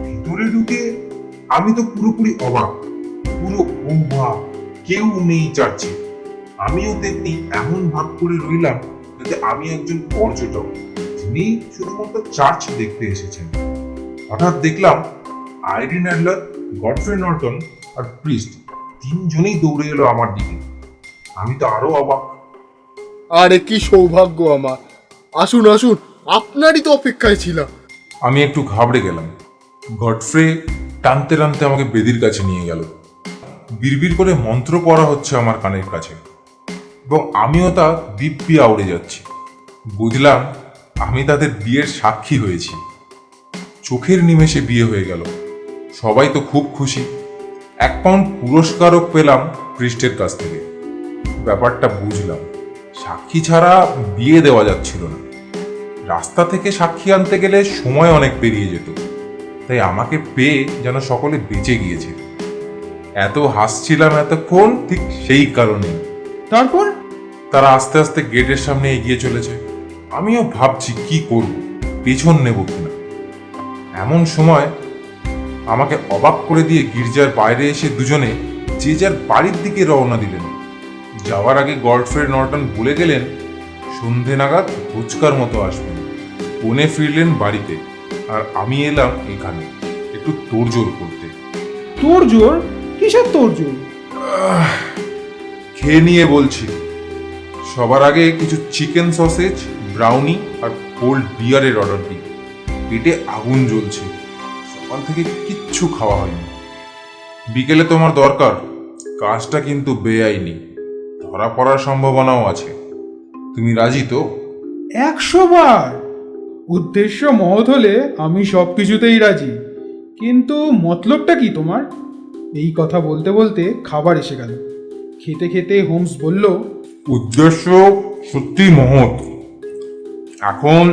ভিতরে ঢুকে আমি তো পুরোপুরি অবাক। পুরো অবাক, কেউ নেই চার্চে। আমিও তেমনি এমন ভাব করে রইলাম যাতে আমি একজন পর্যটক, যিনি শুধুমাত্র চার্চ দেখতে এসেছেন। হঠাৎ দেখলাম আইরিন অ্যাডলার, গডফ্রে নর্টন আর প্রিস্ট তিনজনেই দৌড়ে এলো আমার দিকে। আমি তো আরো অবাক। আরে কি সৌভাগ্য আমার! আসুন আসুন, আপনারই তো অপেক্ষায় ছিলাম। আমি একটু ঘাবড়ে গেলাম। গডফ্রে টানতে টানতে আমাকে বেদির কাছে নিয়ে গেল। বিড়বিড় করে মন্ত্র পড়া হচ্ছে আমার কানের কাছে, এবং আমিও তা দিব্যি আউড়ে যাচ্ছি। বুঝলাম আমি তাদের বিয়ের সাক্ষী হয়েছি। চোখের নিমেষে বিয়ে হয়ে গেল। সবাই তো খুব খুশি। 1 পাউন্ড পুরস্কারও পেলাম প্রিস্টের কাছ থেকে। ব্যাপারটা বুঝলাম, সাক্ষী ছাড়া বিয়ে দেওয়া যাচ্ছিল না। রাস্তা থেকে সাক্ষী আনতে গেলে সময় অনেক পেরিয়ে যেত। তাই আমাকে পেয়ে যেন সকলে বেঁচে গিয়েছে। এত হাসছিলাম এতক্ষণ ঠিক সেই কারণে। তারপর তারা আস্তে আস্তে গেটের সামনে এগিয়ে চলেছে। আমিও ভাবছি কি করব, পেছন নেব কিনা। এমন সময় আমাকে অবাক করে দিয়ে গির্জার বাইরে এসে দুজনে যে যার বাড়ির দিকে রওনা দিলেন। যাওয়ার আগে গডফ্রে নর্টন বলে গেলেন সন্ধে নাগাদ রোজকার মতো আসবেন। কোণে ফিরলেন বাড়িতে, আর আমি এলাম এখানে একটু তোড়জোড় করতে। তোর জোর? কিসের তোর জোর? খেয়ে নিয়ে বলছি। সবার আগে কিছু চিকেন সসেজ, ব্রাউনি আর কোল্ড বিয়ারের অর্ডার দিই। পেটে আগুন জ্বলছে, সকাল থেকে কিচ্ছু খাওয়া হয়নি। বিকেলে তোমার দরকার, কাজটা কিন্তু বেআইনি, ধরা পড়ার সম্ভাবনাও আছে। তুমি রাজি তো? 100 বার। উদ্দেশ্য মহৎ হলে আমি সব কিছুতেই রাজি, কিন্তু মতলবটা কি তোমার? এই কথা বলতে বলতে খাবার এসে গেল। খেতে খেতে হোমস বলল, উদ্দেশ্য সত্যি মহৎ। এখন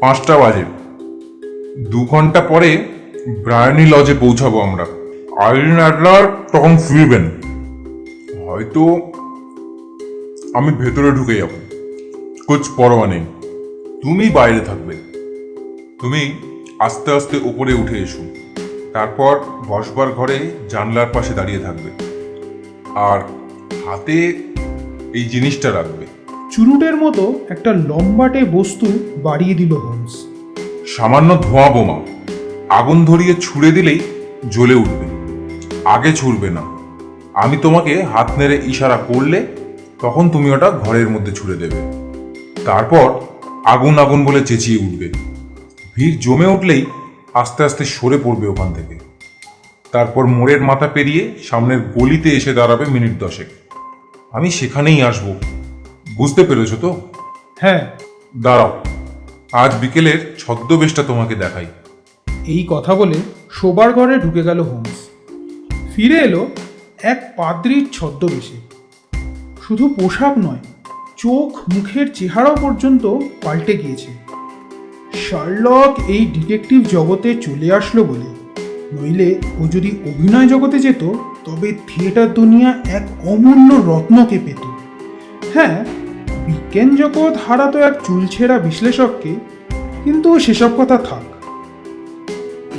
5টা বাজে, 2 ঘন্টা পরে ব্রায়ানি লজে পৌঁছাবো আমরা। আইরিন অ্যাডলার তখন ফিরবেন। হয়তো আমি ভেতরে ঢুকে যাব, কুছ পরোয়া নেই। তুমি বাইরে থাকবে। তুমি আস্তে আস্তে উপরে উঠে এসো, তারপর বসবার ঘরে জানলার পাশে দাঁড়িয়ে থাকবে, আর হাতে এই জিনিসটা রাখবে। চুরুটের মতো একটা লম্বাটে বস্তু বাড়িয়ে দিল হোমস। সামান্য ধোঁয়া বোমা, আগুন ধরিয়ে ছুড়ে দিলেই জ্বলে উঠবে। আগে ছুড়বে না, আমি তোমাকে হাত নেড়ে ইশারা করলে তখন তুমি ওটা ঘরের মধ্যে ছুড়ে দেবে। তারপর আগুন আগুন বলে চেঁচিয়ে উঠবে। ভিড় জমে উঠলেই আস্তে আস্তে সরে পড়বে ওখান থেকে। তারপর মোড়ের মাথা পেরিয়ে সামনের গলিতে এসে দাঁড়াবে মিনিট 10। আমি সেখানেই আসবো, বুঝতে পেরেছো তো? হ্যাঁ। দাঁড়াও, আজ বিকেলের ছদ্মবেশটা তোমাকে দেখাই। এই কথা বলে শোবার ঘরে ঢুকে গেল হোমস। ফিরে এলো এক পাদ্রীর ছদ্মবেশে। শুধু পোশাক নয়, চোখ মুখের চেহারাও পর্যন্ত পাল্টে গিয়েছে। শার্লক এই ডিটেকটিভ জগতে চলে আসলো বলে, নইলে ও যদি অভিনয় জগতে যেত তবে থিয়েটার দুনিয়া এক অমূল্য রত্নকে পেত। হ্যাঁ, বিজ্ঞান জগৎ হারাতো এক চুলছেরা বিশ্লেষককে, কিন্তু সেসব কথা থাক।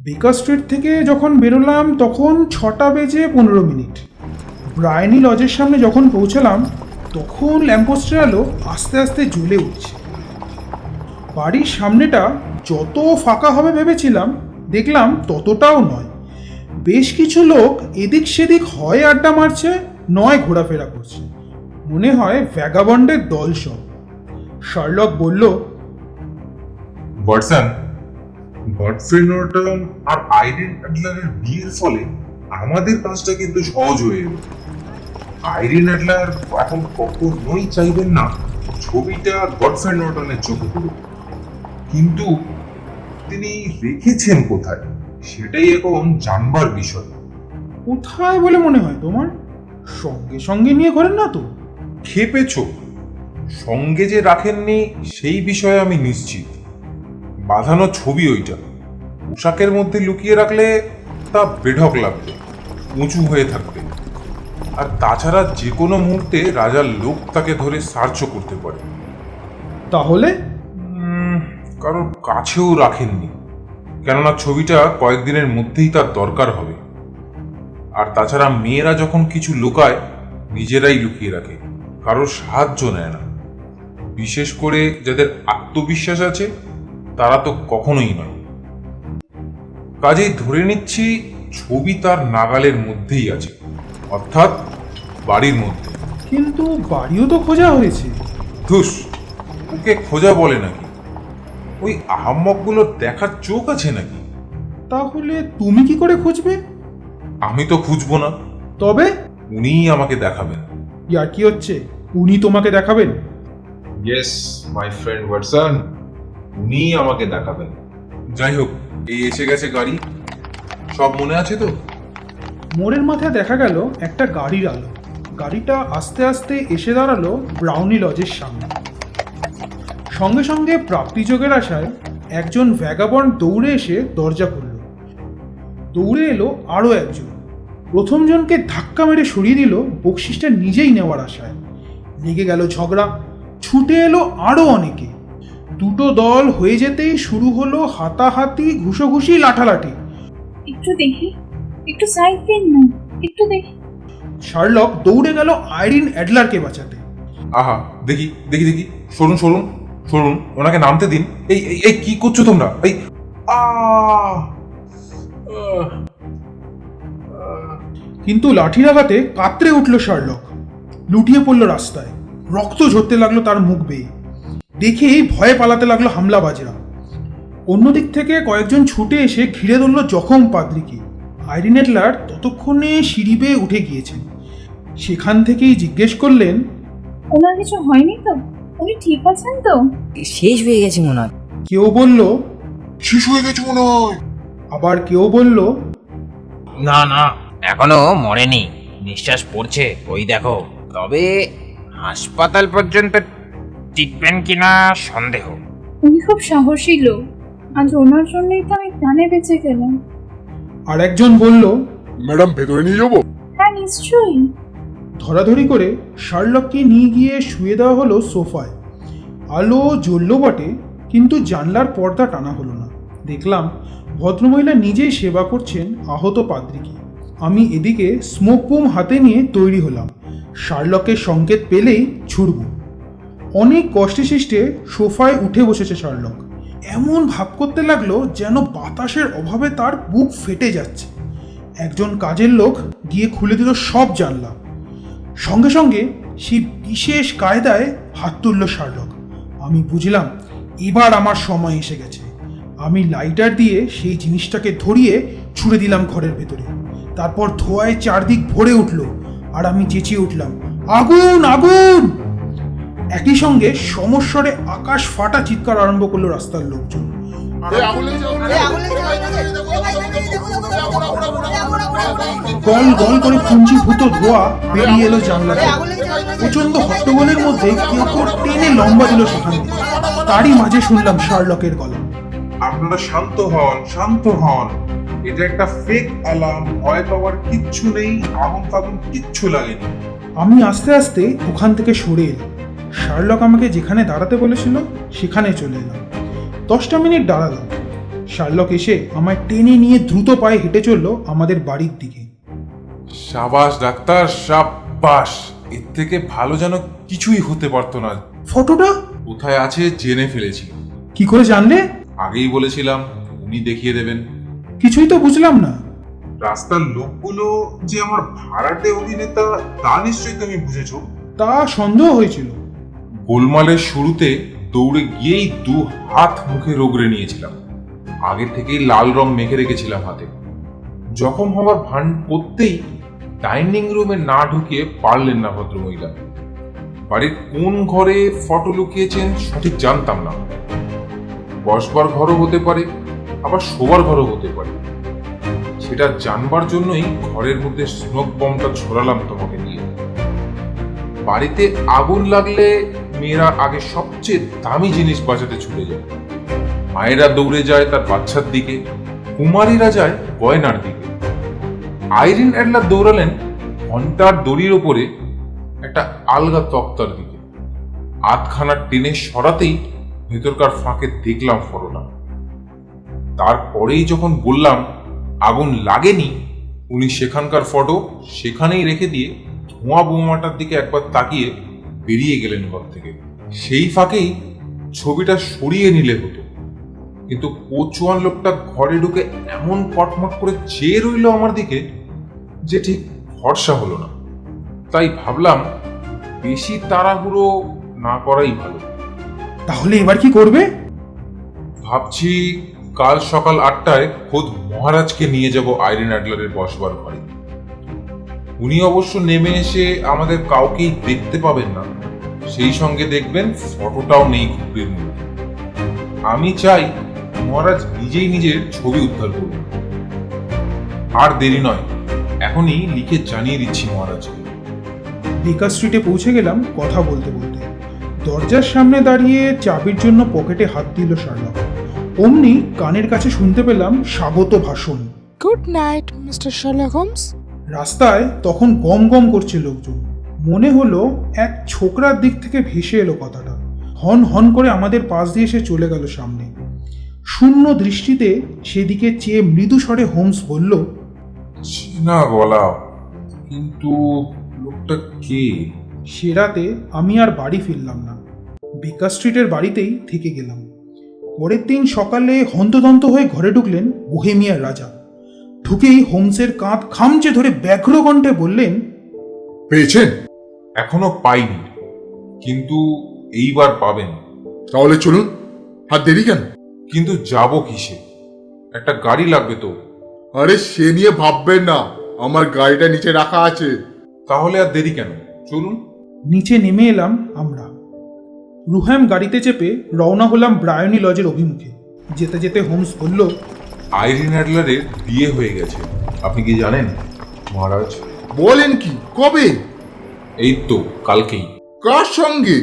বেকার স্ট্রিট থেকে যখন বেরোলাম তখন 6টা বেজে 15 মিনিট। ব্রায়ানি লজের সামনে যখন পৌঁছালাম তখন ল্যাম্পপোস্টের আলো আস্তে আস্তে জ্বলে উঠছে। বাড়ির সামনেটা যত ফাঁকা হবে ভেবেছিলাম, দেখলাম ততটাও নয়। বেশ কিছু লোক এদিক সেদিক হয় আড্ডা মারছে, নয় ঘোরাফেরা করছে। মনে হয় ভ্যাগাবন্ডের দল সব। শার্লক বলল, ওয়াটসন, গডফ্রে নর্টন আর আইরিন অ্যাডলারের বিয়ের ফলে আমাদের কাজটা কিন্তু সহজ হয়ে এলো। আইরিন অ্যাডলার এখন কখনোই চাইবেন না ছবিটা গডফ্রে নর্টনের চোখে পড়ুক, কিন্তু তিনি রেখেছেন কোথায় সেটাই এখন জানবার বিষয়। কোথায় বলে মনে হয় তোমার? সঙ্গে সঙ্গে নিয়ে ঘোরেন না তো? খেপেছ? সঙ্গে যে রাখেননি সেই বিষয়ে আমি নিশ্চিত। বাঁধানো ছবি ওইটা, পোশাকের মধ্যে লুকিয়ে রাখলে তা বেঢক লাগবে, উঁচু হয়ে থাকবে, আর তাছাড়া যে কোনো মুহূর্তে রাজার লোক তাকে ধরে সার্চও করতে পারে। তাহলে কারোর কাছেও রাখেননি, কেননা ছবিটা কয়েকদিনের মধ্যেই তার দরকার হবে। আর তাছাড়া মেয়েরা যখন কিছু লুকায় নিজেরাই লুকিয়ে রাখে, কারোর সাহায্য নেয় না। বিশেষ করে যাদের আত্মবিশ্বাস আছে তারা তো কখনোই নয়। কাজেই ধরে নিচ্ছি ছবি তার নাগালের মধ্যেই আছে, অর্থাৎ বাড়ির মধ্যে। কিন্তু বাড়িও তো খোঁজা হয়েছে। ধুস, ওকে খোঁজা বলে নাকি? ওই আহাম্মকগুলোর দেখার চোখ আছে নাকি? তাহলে তুমি কি করে খুঁজবে? আমি তো খুঁজবো না, তবে উনিই আমাকে দেখাবেন। ইয়ার কি হচ্ছে? উনি তোমাকে দেখাবেন? ইয়েস মাই ফ্রেন্ড ওয়াটসন, উনিই আমাকে দেখাবেন। যাই হোক, এই এসে গেছে গাড়ি, সব মনে আছে তো? মোড়ের মাথায় দেখা গেল একটা গাড়ির আলো। গাড়িটা আস্তে আস্তে এসে দাঁড়ালো ব্রাউনি লজের সামনে। সঙ্গে সঙ্গে প্রাপ্তিযোগের আশায় একজন ভ্যাগাবন্ড দৌড়ে এসে দরজা খুলল। দৌড়ে এলো আরও একজন। প্রথম জনকে ধাক্কা মেরে সরিয়ে দিল বকশিসটা নিজেই নেওয়ার আশায়। লেগে গেল ঝগড়া, ছুটে এলো আরও অনেকে। দুটো দল হয়ে যেতেই শুরু হলো হাতাহাতি, ঘুষোঘুষি, লাঠালাঠি। একটু দেখি, একটু সাইড দিন না, একটু দেখি। শার্লক দৌড়ে গেল আইরিন অ্যাডলারকে বাঁচাতে। আহা, দেখি দেখি দেখি, সরুন সরুন সরুন, ওনাকে নামতে দিন। এই এই এই কি করছো তোমরা? এই আহ আহ, আহ। কিন্তু লাঠির আঘাতে কাতরে উঠল শার্লক, লুটিয়ে পড়ল রাস্তায়। রক্ত ঝরতে লাগলো তার মুখ বেয়ে। দেখেই ভয়ে পালাতে লাগলো হামলাবাজরা। অন্যদিক থেকে কয়েকজন ছুটে এসে ঘিরে ধরল জখম পাদ্রিকে। আইরিন অ্যাডলার ততক্ষণে সিঁড়ি বেয়ে উঠে গিয়েছেন। সেখান থেকেই জিজ্ঞেস করলেন, ওনার কিছু হয়নি তো? উনি ঠিক আছেন তো? শেষ হয়ে গেছে মনে হয়। কেউ বলল, শেষ হয়ে গেছে মনে হয়। আবার কেউ বলল, না না, এখনো মরেনি, নিঃশ্বাস পড়ছে ওই দেখো। তবে হাসপাতাল পর্যন্ত টিকবেন কিনা সন্দেহ। উনি খুব সাহসী লোক, আজ ওনার জন্যই তো আমি প্রাণে বেঁচে গেলাম। আর একজন বলল, ম্যাডাম ভেতরে নিয়ে যাবো? হ্যাঁ নিশ্চয়ই। ধরাধরি করে শার্লককে নিয়ে গিয়ে শুয়ে দেওয়া হলো সোফায়। আলো জ্বলল বটে, কিন্তু জানলার পর্দা টানা হলো না। দেখলাম ভদ্রমহিলা নিজেই সেবা করছেন আহত পাদ্রীকে। আমি এদিকে স্মোক বুম হাতে নিয়ে তৈরি হলাম। শার্লকের সংকেত পেলেই ছুড়ব। অনেক কষ্টে সৃষ্টে সোফায় উঠে বসেছে শার্লক। এমন ভাব করতে লাগলো যেন বাতাসের অভাবে তার বুক ফেটে যাচ্ছে। একজন কাজের লোক গিয়ে খুলে দিল সব জানলা। সঙ্গে সঙ্গে সেই বিশেষ কায়দায় হাত তুলল শার্লক। আমি বুঝলাম এবার আমার সময় এসে গেছে। আমি লাইটার দিয়ে সেই জিনিসটাকে ধরিয়ে ছুঁড়ে দিলাম ঘরের ভেতরে। তারপর ধোঁয়ায় চারদিক ভরে উঠল, আর আমি চেঁচিয়ে উঠলাম, আগুন আগুন! একই সঙ্গে সমস্বরে আকাশ ফাটা চিৎকার আরম্ভ করলো রাস্তার লোকজন। গল গল করে পুঞ্জীভূত ধোঁয়া বেরিয়ে এলো জানলা থেকে। প্রচন্ড হট্টগোলের মধ্যে কেউ কেউ টেনে লম্বা দিল সেখান থেকে। তারই মাঝে শুনলাম শার্লকের গলা, আপনারা শান্ত হন, শান্ত হন। এটা একটা ফেক অ্যালার্ম, ভয় পাওয়ার কিচ্ছু নেই, আগুন ফাগুন কিচ্ছু লাগেনি। আমি আস্তে আস্তে ওখান থেকে সরে এলাম। শার্লক আমাকে যেখানে দাঁড়াতে বলেছিল সেখানে চলে এলাম। 10টা মিনিট দাঁড়ালাম। শার্লক এসে আমায় টেনে নিয়ে দ্রুত পায়ে হেঁটে চলল আমাদের বাড়ির দিকে। সাবাস ডাক্তার, সাবাস। এর থেকে ভালো যেন কিছুই হতে পারতো না। ফটোটা কোথায় আছে জেনে ফেলেছি। কি করে জানলে? আগেই বলেছিলাম উনি দেখিয়ে দেবেন। কিছুই তো বুঝলাম না। রাস্তার লোকগুলো যে আমার ভাড়াটে অভিনেতা তা নিশ্চয়ই তুমি বুঝেছো। তা সন্দেহ হয়েছিল। গোলমালের শুরুতে দৌড়ে গিয়েই 2 হাত মুখে রোগড়ে নিয়েছিলাম। আগে থেকেই লাল রং মেখে রেখেছিলাম হাতে। জখম হওয়ার ভান করতেই ডাইনিং রুমে না ঢুকিয়ে পারলেন না ভদ্রমহিলা। বাড়ির কোন ঘরে ফটো লুকিয়েছেন সঠিক জানতাম না। বসবার ঘরও হতে পারে, আবার শোবার ঘরও হতে পারে। সেটা জানবার জন্যই ঘরের মধ্যে স্মোক বমটা ছড়ালাম তোমাকে দিয়ে। বাড়িতে আগুন লাগলে মেয়েরা আগে সবচেয়ে দামি জিনিস বাঁচাতে ছুটে যায়। মায়েরা দৌড়ে যায় তার বাচ্চার দিকে, কুমারীরা যায় গয়নার দিকে। আইরিন অ্যাডলার দৌড়ালেন ঘন্টার দড়ির ওপরে একটা আলগা তক্তার দিকে। আধখানা টেনে সরাতেই ভেতরকার ফাঁকে দেখলাম ফটোটা। তারপরেই যখন বললাম আগুন লাগেনি, উনি সেখানকার ফটো সেখানেই রেখে দিয়ে ধোঁয়া বোমাটার দিকে একবার তাকিয়ে বেরিয়ে গেলেন ঘর থেকে। সেই ফাঁকেই ছবিটা সরিয়ে নিলে হতো, কিন্তু কোচওয়ান লোকটা ঘরে ঢুকে এমন কটমট করে চেয়ে রইল আমার দিকে যে ঠিক ভরসা হলো না। তাই ভাবলাম বেশি তাড়াহুড়ো না করাই ভালো। তাহলে এবার কি করবে? ভাবছি কাল সকাল 8টায় খোদ মহারাজকে নিয়ে যাব আইরিন অ্যাডলারের বসবার ঘরে। উনি অবশ্য নেমে এসে আমাদের কাউকেই দেখতে পাবেন না, সেই সঙ্গে দেখবেন ফটোটাও নেই খুপড়ির মধ্যে। আমি চাই মহারাজ নিজেই নিজের ছবি উদ্ধার করুন। আর দেরি নয়, এখনই লিখে জানিয়ে দিচ্ছি মহারাজকে। বেকার স্ট্রিটে পৌঁছে গেলাম কথা বলতে বলতে। দরজার সামনে দাঁড়িয়ে চাবির জন্য পকেটে হাত দিল শার্লক। অমনি কানের কাছে শুনতে পেলাম স্বাগত ভাষণ। Good night Mister Sherlock Holmes. রাস্তায় তখন গম গম করছে লোকজন। মনে হলো এক ছোকরার দিক থেকে ভেসে এলো কথাটা। হন হন করে আমাদের পাশ দিয়ে এসে চলে গেল সামনে। শূন্য দৃষ্টিতে সেদিকে চেয়ে মৃদু স্বরে হোমস বলল, চেনা গলা, কিন্তু লোকটা কে? সে রাতে আমি আর বাড়ি ফিরলাম না, বেকার স্ট্রিটের বাড়িতেই থেকে গেলাম। পরের দিন সকালে হন্তদন্ত হয়ে ঘরে ঢুকলেন বোহেমিয়ার রাজা। ঢুকেই হোমসের কাঁধ খামচে ধরে ব্যগ্র কণ্ঠে বললেন, পেয়েছেন? এখনো পাইনি, কিন্তু এইবার পাবেন। তাহলে চলুন, আর দেরি কেন? কিন্তু যাব কিসে? একটা গাড়ি লাগবে তো। আরে সে নিয়ে ভাববেন না, আমার গাড়িটা নিচে রাখা আছে। তাহলে আর দেরি কেন, চলুন। নিচে নেমে এলাম আমরা। রুহ্যাম গাড়িতে চেপে রওনা হলাম ব্রায়নি লজের অভিমুখে। যেতে যেতে হোমস বলল, আইরিন অ্যাডলারের বিয়ে হয়ে গেছে, আপনি কি জানেন মহারাজ? বলেন কি, কবে? এই তো কালকেই। কার সঙ্গে?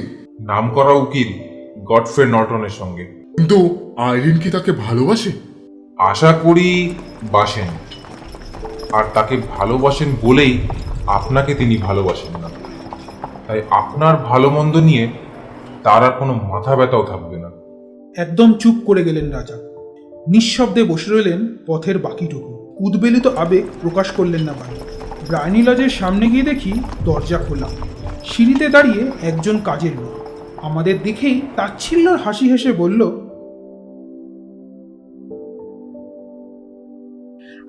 নামকরা উকিল গডফ্রে নর্টনের সঙ্গে। কিন্তু আইরিন কি তাকে ভালোবাসে? আশা করি বাসেন, আর তাকে ভালোবাসেন বলেই আপনাকে তিনি ভালোবাসেন না। তাই আপনার ভালো মন্দ নিয়ে তার আর কোনো মাথা ব্যথাও থাকবে না। একদম চুপ করে গেলেন রাজা। নিঃশব্দে বসে রইলেন পথের বাকিটুকু। উদ্বেলিত আবেগ প্রকাশ করলেন না বাড়ি। ব্রায়নি লজের সামনে গিয়ে দেখি দরজা খোলা। সিঁড়িতে দাঁড়িয়ে একজন কাজের লোক আমাদের দেখেই তাচ্ছিল্যর হাসি হেসে বলল,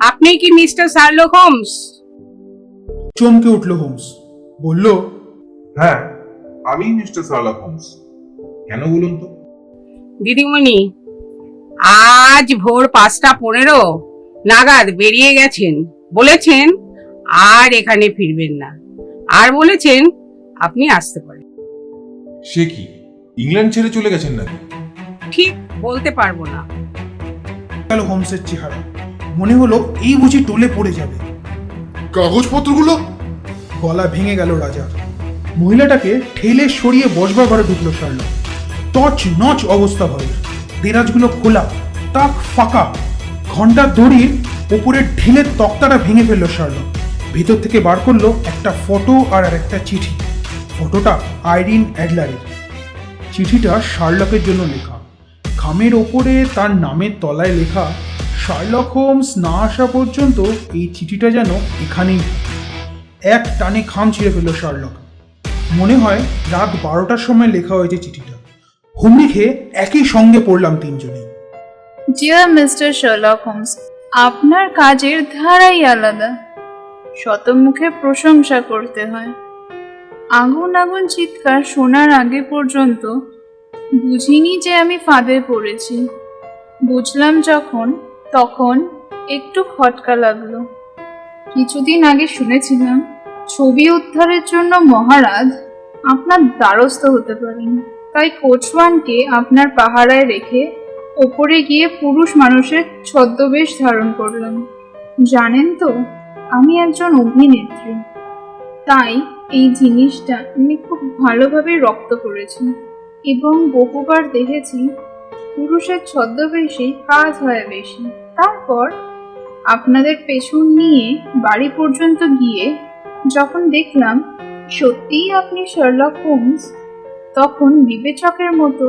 আপনি কি মিস্টার শার্লক হোমস? চমকে উঠল হোমস। বলল, হ্যাঁ, আমি মিস্টার শার্লক হোমস। কেন বলুন তো? দিদিমণি আজ ভোর 5:15 নাগাদ বেরিয়ে গেছেন, বলেছেন আর এখানে ফিরবেন না, আর বলেছেন আপনি আসতে পারেন। সে কি ইংল্যান্ড ছেড়ে চলে গেছেন নাকি? ঠিক বলতে পারবো না। গেল হোমসের চেহারা। মনে হলো এই বুঝি টলে পড়ে যাবে। কাগজপত্রগুলো? গলা ভেঙে গেল রাজার। মহিলাটাকে ঠেলে সরিয়ে বসবার ঘরে ঢুকলো শার্লক। টচ নচ অবস্থা হয়। দেরাজগুলো খোলা, তাক ফাঁকা। ঘন্টার দড়ির ওপরে ঢিলের তক্তাটা ভেঙে ফেললো শার্লক। ভিতর থেকে বার করলো একটা ফটো আর একটা চিঠি। ফটোটা আইরিন অ্যাডলারের, চিঠিটা শার্লকের জন্য লেখা। খামের ওপরে তার নামের তলায় লেখা, শার্লক হোমস না আসা পর্যন্ত এই চিঠিটা যেন এখানেই থাকে। এক টানে খাম ছিঁড়ে ফেলল শার্লক। মনে হয় রাত 12টার সময় লেখা হয়েছে চিঠিটা। হুমড়ি খেয়ে একই সঙ্গে পড়লাম তিনজনেই। ডিয়ার মিস্টার শার্লক হোমস, আপনার কাজের ধারাই আলাদা। শতমুখে প্রশংসা করতে হয়। আগুন আগুন চিৎকার শোনার আগে পর্যন্ত বুঝিনি যে আমি ফাঁদে পড়েছি। বুঝলাম যখন, তখন একটু খটকা লাগলো। কিছুদিন আগে শুনেছিলাম ছবি উদ্ধারের জন্য মহারাজ আপনার দ্বারস্থ হতে পারেন। তাই কোচওয়ানকে আপনার পাহারায় রেখে ওপরে গিয়ে পুরুষ মানুষের ছদ্মবেশ ধারণ করলাম। জানেন তো, আমি একজন অভিনেত্রী, তাই এই জিনিসটা আমি খুব ভালোভাবে রপ্ত করেছি এবং বহুবার দেখেছি পুরুষের ছদ্মবেশেই কাজ হয় বেশি। তারপর আপনাদের পেছন নিয়ে বাড়ি পর্যন্ত গিয়ে যখন দেখলাম সত্যিই আপনি শার্লক হোমস, তখন বিবেচকের মতো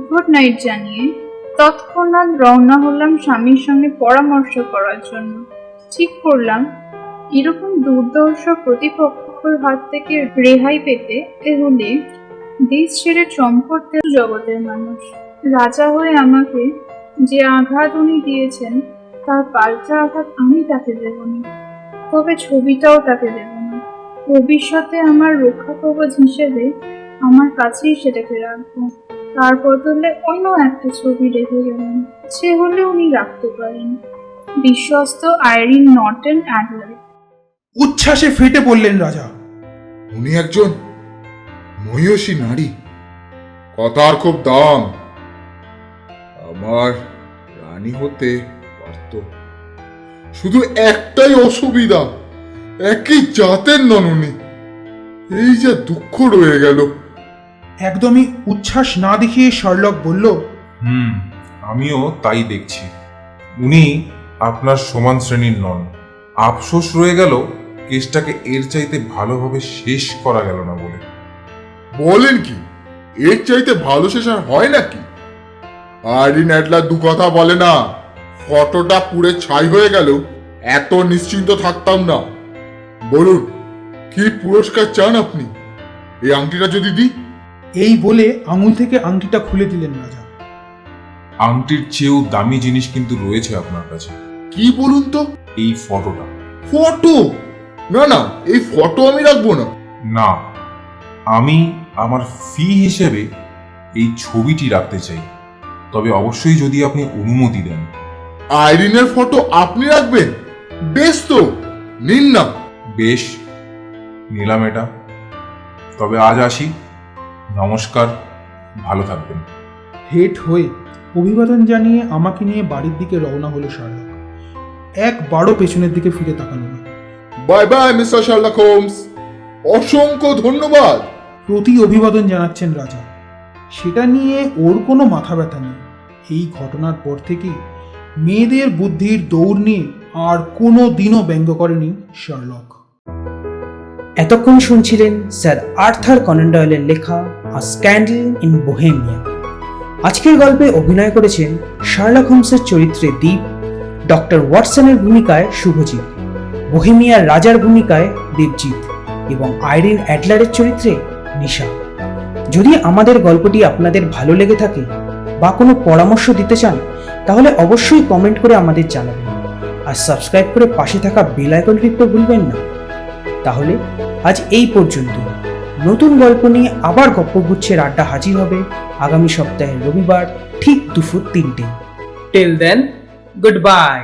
গুড নাইট জানিয়ে তৎক্ষণাৎ রওনা হলাম স্বামীর সঙ্গে পরামর্শ করার জন্য। ঠিক করলাম এরকম দুর্দর্শ প্রতিপক্ষের হাত থেকে রেহাই পেতে হলে দেশ ছেড়ে চম্পটতে জগতের মানুষ। রাজা হয়ে আমাকে যে আঘাত উনি দিয়েছেন তার পাল্টা আঘাত আমি তাকে দেব না, তবে ছবিটাও তাকে দেব না। ভবিষ্যতে আমার রক্ষা কবচ হিসেবে আমার কাছেই সেটাকে রাখবো। তার বদলে অন্য একটা ছবি রেখে গেলেন, সে হলে উনি রাখতে পারেন। বিশ্বস্ত আইরিন নর্টন অ্যাডলার। উচ্ছ্বাসে ফেটে পড়লেন রাজা। উনি একজন মহিষী নারী, কথার খুব দাম। আমার রানী হতে পারত, শুধু একটাই অসুবিধা, একই জাতের নন উনি। এই যে দুঃখ রয়ে গেল। একদমই উচ্ছ্বাস না দেখিয়ে শার্লক বলল, আমিও তাই দেখছি। উনি আপনার সমান শ্রেণীর নন। আফসোস রয়ে গেল কেসটাকে এর চাইতে ভালোভাবে শেষ করা গেল না বলে। বলেন কি, এর চাইতে ভালো শেষ আর হয় নাকি? আইরিন অ্যাডলার দু কথা বলে না। ফটোটা পুড়ে ছাই হয়ে গেল এত নিশ্চিন্ত থাকতাম না। বলুন কি পুরস্কার চান আপনি? এই আংটিটা যদি দিই? এই বলে আঙুল থেকে আংটিটা খুলে দিলেন রাজা। আংটির চেয়েও দামি জিনিস কিন্তু রয়েছে আপনার কাছে। কি বলুন তো? এই ফটোটা। ফটো? না না, এই ফটো আমি রাখবো না। না, আমি আমার ফি হিসেবে এই ছবিটি রাখতে চাই, তবে অবশ্যই যদি আপনি অনুমতি দেন। আইরিনের ফটো আপনি রাখবেন? বেশ তো, নিন না। বেশ, নিলাম এটা। তবে আজ আসি, নমস্কার, ভালো থাকবেন। হেড হয়ে অভিবাদন জানিয়ে আমাকে নিয়ে বাড়ির দিকে রওনা হলো শার্লক। একবারও পেছনের দিকে ফিরে তাকালো না। Bye bye Mister Sherlock Holmes, অসংখ্য ধন্যবাদ। প্রতি অভিবাদন জানাচ্ছেন রাজা, সেটা নিয়ে ওর কোনো মাথা ব্যথা নেই। এই ঘটনার পর থেকেই মেয়েদের বুদ্ধির দৌড় নিয়ে আর কোনো দিনও ব্যঙ্গ করেনি শার্লক। এতক্ষণ শুনছিলেন স্যার আর্থার কনান ডয়েলের লেখা আ স্ক্যান্ডেল ইন বোহেমিয়া। আজকের গল্পে অভিনয় করেছেন শার্লক হোমসের চরিত্রে দীপ, ডক্টর ওয়াটসনের ভূমিকায় শুভজিৎ, বোহেমিয়ার রাজার ভূমিকায় দেবজিৎ এবং আইরিন অ্যাডলারের চরিত্রে নিশা। যদি আমাদের গল্পটি আপনাদের ভালো লেগে থাকে বা কোনো পরামর্শ দিতে চান, তাহলে অবশ্যই কমেন্ট করে আমাদের জানাবেন আর সাবস্ক্রাইব করে পাশে থাকা বেল আইকন টিপতে ভুলবেন না। তাহলে আজ এই পর্যন্ত। নতুন গল্প নিয়ে আবার গপ্পগুচ্ছের আড্ডা হাজির হবে আগামী সপ্তাহের রবিবার ঠিক দুপুর 3টে। Till then, good bye.